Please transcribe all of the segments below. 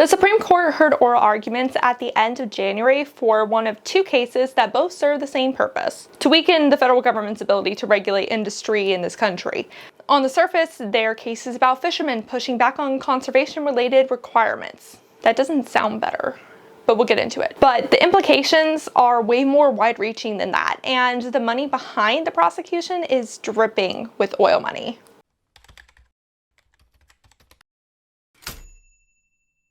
The Supreme Court heard oral arguments at the end of January for one of two cases that both serve the same purpose: to weaken the federal government's ability to regulate industry in this country. On the surface, they're cases about fishermen pushing back on conservation-related requirements. That doesn't sound better, but we'll get into it. But the implications are way more wide-reaching than that, and the money behind the prosecution is dripping with oil money.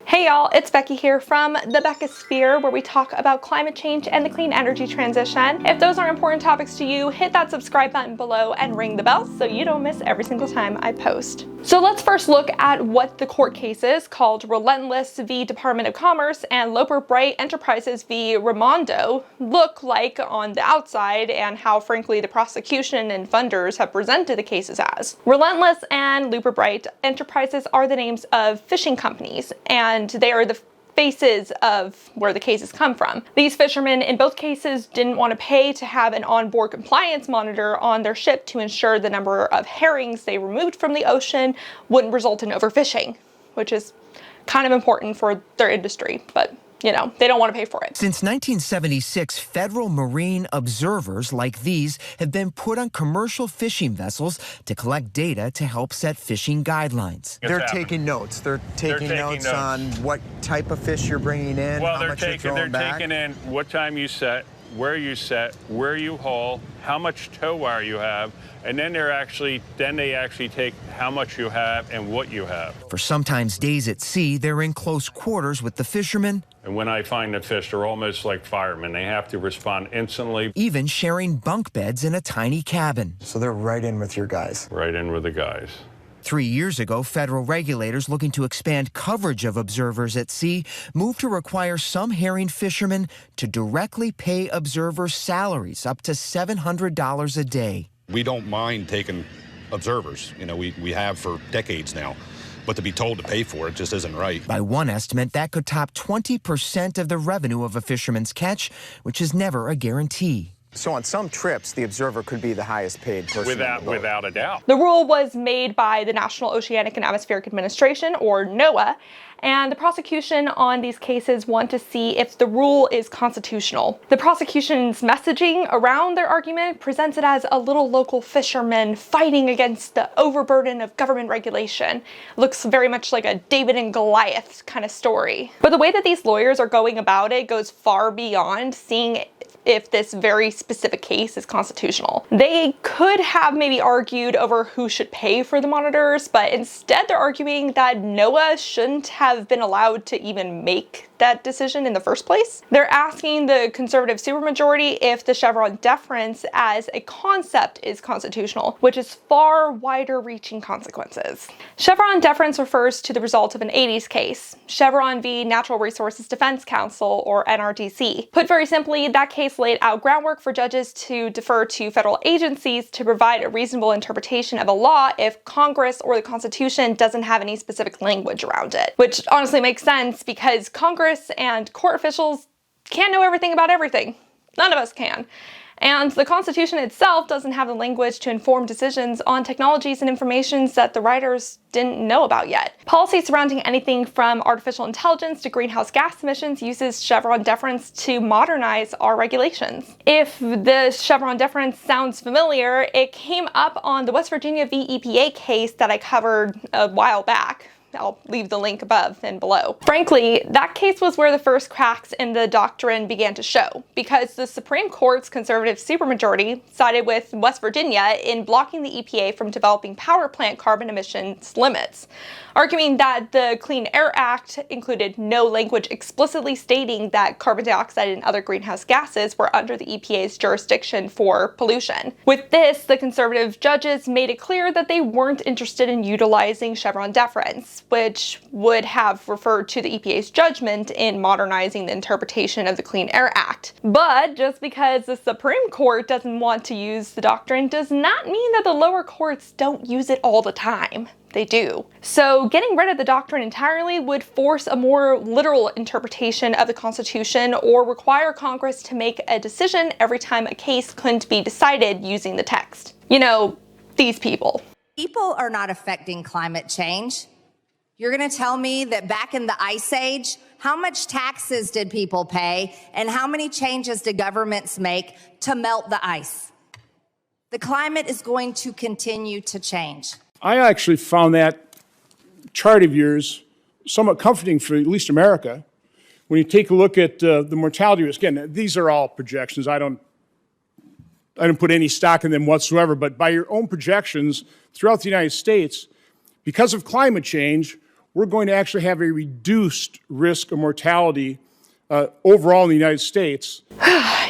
Hey y'all, it's Becky here from the Beckosphere, where we talk about climate change and the clean energy transition. If those are important topics to you, hit that subscribe button below and ring the bell so you don't miss every single time I post. So let's first look at what the court cases called Relentless v. Department of Commerce and Loper Bright Enterprises v. Raimondo look like on the outside, and how frankly the prosecution and funders have presented the cases as. Relentless and Loper Bright Enterprises are the names of fishing companies, and they are the faces of where the cases come from. These fishermen in both cases didn't want to pay to have an onboard compliance monitor on their ship to ensure the number of herrings they removed from the ocean wouldn't result in overfishing, which is kind of important for their industry, but you know, they don't want to pay for it. Since 1976, federal marine observers like these have been put on commercial fishing vessels to collect data to help set fishing guidelines. They're taking notes. They're taking notes on what type of fish you're bringing in, well, how much you're throwing back. Taking in what time you set, where you haul, how much tow wire you have, and then they actually take how much you have and what you have. For sometimes days at sea, they're in close quarters with the fishermen. And when I find the fish, they're almost like firemen. They have to respond instantly. Even sharing bunk beds in a tiny cabin. So they're right in with your guys. Right in with the guys. 3 years ago, federal regulators looking to expand coverage of observers at sea moved to require some herring fishermen to directly pay observers salaries up to $700 a day. We don't mind taking observers. You know, we have for decades now. But to be told to pay for it just isn't right. By one estimate, that could top 20% of the revenue of a fisherman's catch, which is never a guarantee. So on some trips, the observer could be the highest paid person. Without a doubt. The rule was made by the National Oceanic and Atmospheric Administration, or NOAA, and the prosecution on these cases want to see if the rule is constitutional. The prosecution's messaging around their argument presents it as a little local fisherman fighting against the overburden of government regulation. It looks very much like a David and Goliath kind of story. But the way that these lawyers are going about it goes far beyond seeing if this very specific case is constitutional. They could have maybe argued over who should pay for the monitors, but instead they're arguing that NOAA shouldn't have been allowed to even make that decision in the first place. They're asking the conservative supermajority if the Chevron deference as a concept is constitutional, which is far wider reaching consequences. Chevron deference refers to the result of an 80s case, Chevron v. Natural Resources Defense Council, or NRDC. Put very simply, that case laid out groundwork for judges to defer to federal agencies to provide a reasonable interpretation of a law if Congress or the Constitution doesn't have any specific language around it. Which honestly makes sense because Congress and court officials can't know everything about everything. None of us can. And the Constitution itself doesn't have the language to inform decisions on technologies and informations that the writers didn't know about yet. Policy surrounding anything from artificial intelligence to greenhouse gas emissions uses Chevron deference to modernize our regulations. If the Chevron deference sounds familiar, it came up on the West Virginia v. EPA case that I covered a while back. I'll leave the link above and below. Frankly, that case was where the first cracks in the doctrine began to show, because the Supreme Court's conservative supermajority sided with West Virginia in blocking the EPA from developing power plant carbon emissions limits, arguing that the Clean Air Act included no language explicitly stating that carbon dioxide and other greenhouse gases were under the EPA's jurisdiction for pollution. With this, the conservative judges made it clear that they weren't interested in utilizing Chevron deference, which would have referred to the EPA's judgment in modernizing the interpretation of the Clean Air Act. But just because the Supreme Court doesn't want to use the doctrine does not mean that the lower courts don't use it all the time. They do. So getting rid of the doctrine entirely would force a more literal interpretation of the Constitution or require Congress to make a decision every time a case couldn't be decided using the text. You know, these people. People are not affecting climate change. You're going to tell me that back in the Ice Age, how much taxes did people pay and how many changes did governments make to melt the ice? The climate is going to continue to change. I actually found that chart of yours somewhat comforting for at least America. When you take a look at the mortality risk, again, these are all projections. I don't put any stock in them whatsoever, but by your own projections throughout the United States, because of climate change, we're going to actually have a reduced risk of mortality overall in the United States.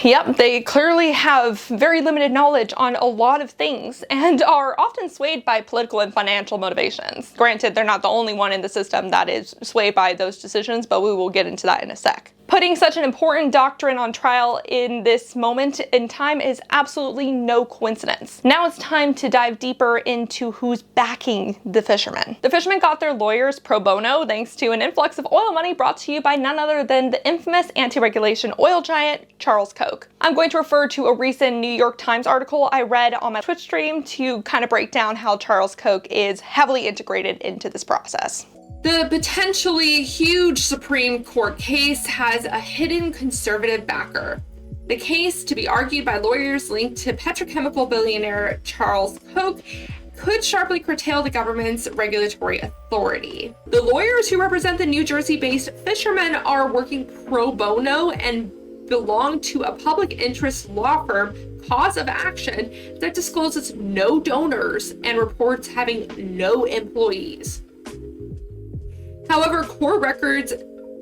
Yep, they clearly have very limited knowledge on a lot of things and are often swayed by political and financial motivations. Granted, they're not the only one in the system that is swayed by those decisions, but we will get into that in a sec. Putting such an important doctrine on trial in this moment in time is absolutely no coincidence. Now it's time to dive deeper into who's backing the fishermen. The fishermen got their lawyers pro bono thanks to an influx of oil money brought to you by none other than the infamous anti-regulation oil giant Charles Koch. I'm going to refer to a recent New York Times article I read on my Twitch stream to kind of break down how Charles Koch is heavily integrated into this process. The potentially huge Supreme Court case has a hidden conservative backer. The case, to be argued by lawyers linked to petrochemical billionaire Charles Koch, could sharply curtail the government's regulatory authority. The lawyers who represent the New Jersey-based fishermen are working pro bono and belong to a public interest law firm, Cause of Action, that discloses no donors and reports having no employees. However, court records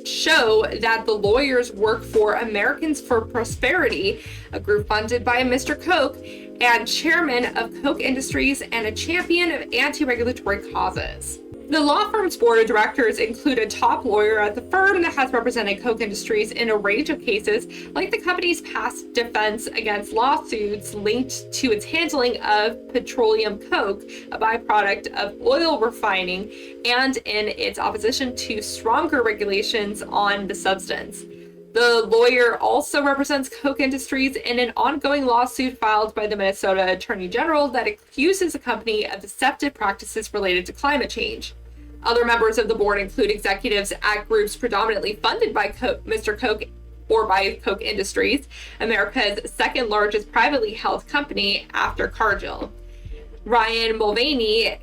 show that the lawyers work for Americans for Prosperity, a group funded by Mr. Koch and chairman of Koch Industries and a champion of anti-regulatory causes. The law firm's board of directors include a top lawyer at the firm that has represented Koch Industries in a range of cases, like the company's past defense against lawsuits linked to its handling of petroleum coke, a byproduct of oil refining, and in its opposition to stronger regulations on the substance. The lawyer also represents Koch Industries in an ongoing lawsuit filed by the Minnesota Attorney General that accuses the company of deceptive practices related to climate change. Other members of the board include executives at groups predominantly funded by Mr. Koch or by Koch Industries, America's second largest privately held company after Cargill. Ryan Mulvaney,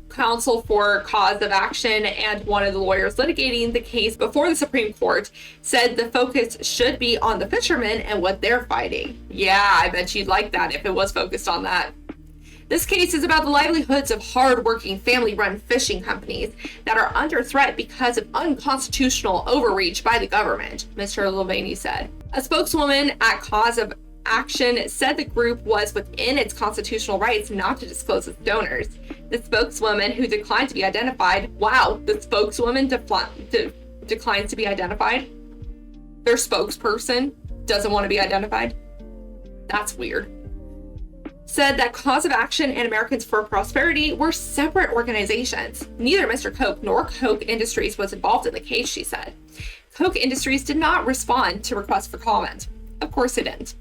counsel for Cause of Action and one of the lawyers litigating the case before the Supreme Court, said the focus should be on the fishermen and what they're fighting. Yeah, I bet you'd like that if it was focused on that. This case is about the livelihoods of hard-working family-run fishing companies that are under threat because of unconstitutional overreach by the government, Mr. Mulvaney said. A spokeswoman at Cause of Action said the group was within its constitutional rights not to disclose its donors. The spokeswoman, who declined to be identified, the spokeswoman declines to be identified? Their spokesperson doesn't want to be identified? That's weird. Said that Cause of Action and Americans for Prosperity were separate organizations. Neither Mr. Koch nor Koch Industries was involved in the case, she said. Koch Industries did not respond to requests for comment. Of course it didn't.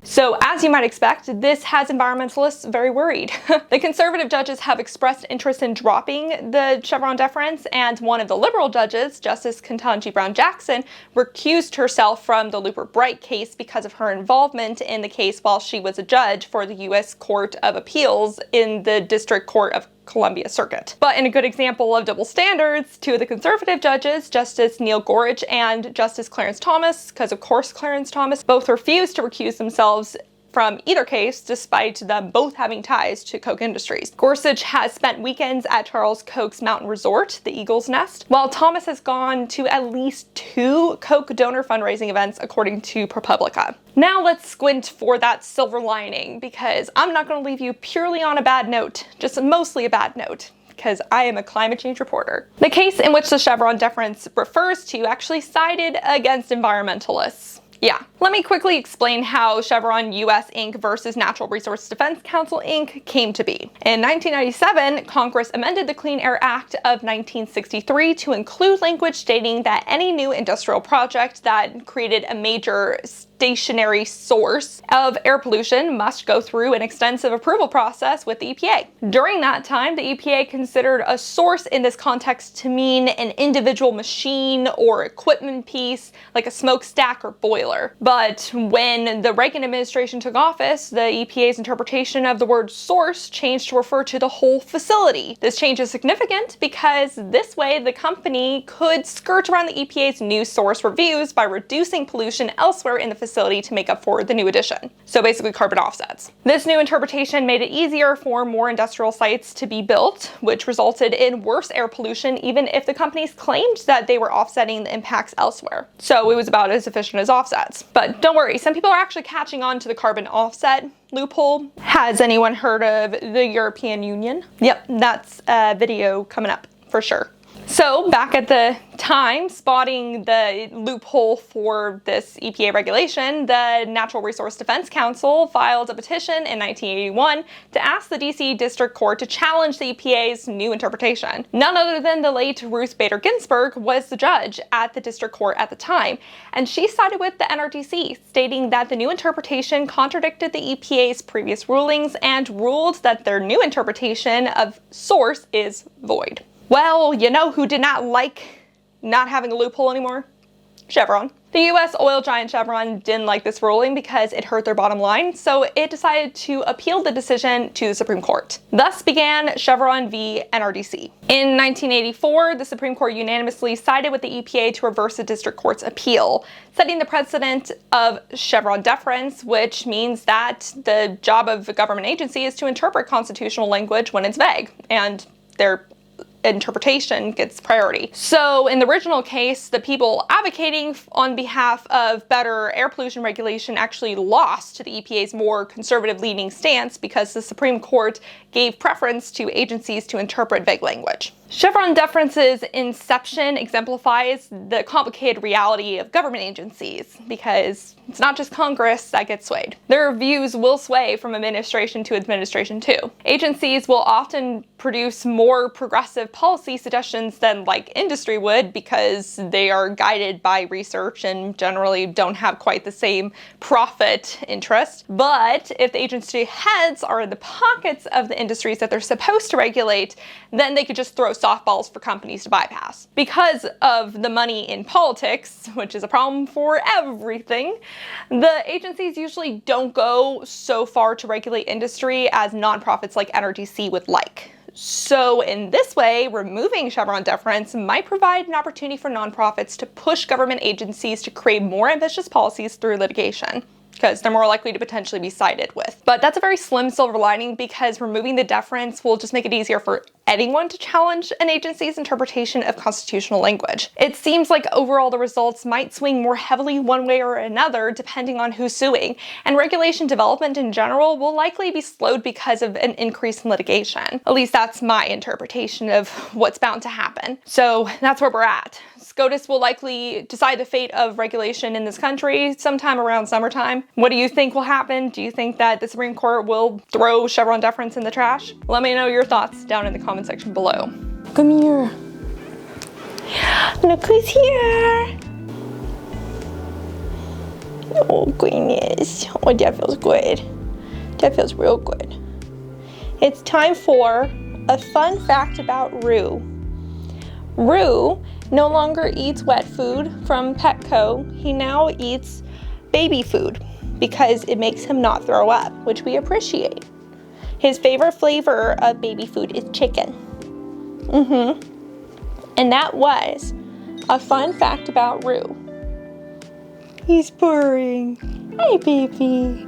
So, as you might expect, this has environmentalists very worried. The conservative judges have expressed interest in dropping the Chevron deference, and one of the liberal judges, Justice Ketanji Brown Jackson, recused herself from the Looper Bright case because of her involvement in the case while she was a judge for the U.S. Court of Appeals in the District Court of Columbia Circuit. But in a good example of double standards, two of the conservative judges, Justice Neil Gorsuch and Justice Clarence Thomas, because of course Clarence Thomas, both refused to recuse themselves from either case, despite them both having ties to Koch Industries. Gorsuch has spent weekends at Charles Koch's mountain resort, the Eagle's Nest, while Thomas has gone to at least 2 Koch donor fundraising events, according to ProPublica. Now let's squint for that silver lining, because I'm not going to leave you purely on a bad note, just mostly a bad note, because I am a climate change reporter. The case in which the Chevron deference refers to actually sided against environmentalists. Yeah, let me quickly explain how Chevron US Inc. versus Natural Resource Defense Council Inc. came to be. In 1997, Congress amended the Clean Air Act of 1963 to include language stating that any new industrial project that created a major stationary source of air pollution must go through an extensive approval process with the EPA. During that time, the EPA considered a source in this context to mean an individual machine or equipment piece, like a smokestack or boiler. But when the Reagan administration took office, the EPA's interpretation of the word source changed to refer to the whole facility. This change is significant because this way the company could skirt around the EPA's new source reviews by reducing pollution elsewhere in the facility to make up for the new addition. So basically carbon offsets. This new interpretation made it easier for more industrial sites to be built, which resulted in worse air pollution even if the companies claimed that they were offsetting the impacts elsewhere. So it was about as efficient as offsets. But don't worry, some people are actually catching on to the carbon offset loophole. Has anyone heard of the European Union? Yep, that's a video coming up for sure. So back at the time, spotting the loophole for this EPA regulation, the Natural Resource Defense Council filed a petition in 1981 to ask the DC District Court to challenge the EPA's new interpretation. None other than the late Ruth Bader Ginsburg was the judge at the district court at the time, and she sided with the NRDC, stating that the new interpretation contradicted the EPA's previous rulings and ruled that their new interpretation of source is void. Well, you know who did not like not having a loophole anymore? Chevron. The US oil giant Chevron didn't like this ruling because it hurt their bottom line, so it decided to appeal the decision to the Supreme Court. Thus began Chevron v. NRDC. In 1984, the Supreme Court unanimously sided with the EPA to reverse the district court's appeal, setting the precedent of Chevron deference, which means that the job of a government agency is to interpret constitutional language when it's vague, and their interpretation gets priority. So in the original case, the people advocating on behalf of better air pollution regulation actually lost to the EPA's more conservative leaning stance because the Supreme Court gave preference to agencies to interpret vague language. Chevron deference's inception exemplifies the complicated reality of government agencies because it's not just Congress that gets swayed. Their views will sway from administration to administration too. Agencies will often produce more progressive policy suggestions than like industry would because they are guided by research and generally don't have quite the same profit interest. But if the agency heads are in the pockets of the industries that they're supposed to regulate, then they could just throw softballs for companies to bypass. Because of the money in politics, which is a problem for everything, the agencies usually don't go so far to regulate industry as nonprofits like NRDC would like. So in this way, removing Chevron deference might provide an opportunity for nonprofits to push government agencies to create more ambitious policies through litigation, because they're more likely to potentially be sided with. But that's a very slim silver lining because removing the deference will just make it easier for anyone to challenge an agency's interpretation of constitutional language. It seems like overall the results might swing more heavily one way or another depending on who's suing, and regulation development in general will likely be slowed because of an increase in litigation. At least that's my interpretation of what's bound to happen. So that's where we're at. SCOTUS will likely decide the fate of regulation in this country sometime around summertime. What do you think will happen? Do you think that the Supreme Court will throw Chevron deference in the trash? Let me know your thoughts down in the comment section below. Come here. Look who's here. Oh goodness. Oh, that feels good. That feels real good. It's time for a fun fact about Rue. Rue no longer eats wet food from Petco. He now eats baby food because it makes him not throw up, which we appreciate. His favorite flavor of baby food is chicken. And that was a fun fact about Rue. He's purring. Hi, baby.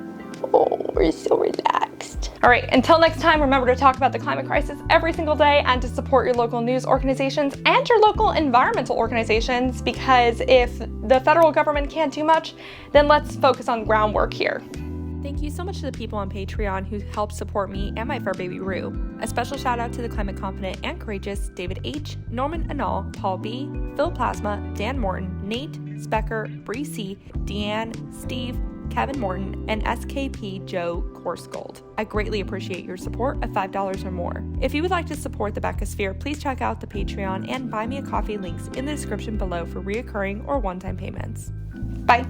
Oh, we're so relaxed. All right, until next time, remember to talk about the climate crisis every single day and to support your local news organizations and your local environmental organizations, because if the federal government can't do much, then let's focus on groundwork here. Thank you so much to the people on Patreon who helped support me and my fur baby Rue. A special shout out to the climate confident and courageous David H., Norman Anal, Paul B., Phil Plasma, Dan Morton, Nate, Specker, Bree C., Deanne, Steve, Kevin Morton, and SKP Joe Korsgold. I greatly appreciate your support of $5 or more. If you would like to support the Beckosphere, please check out the Patreon and Buy Me a Coffee links in the description below for reoccurring or one-time payments. Bye.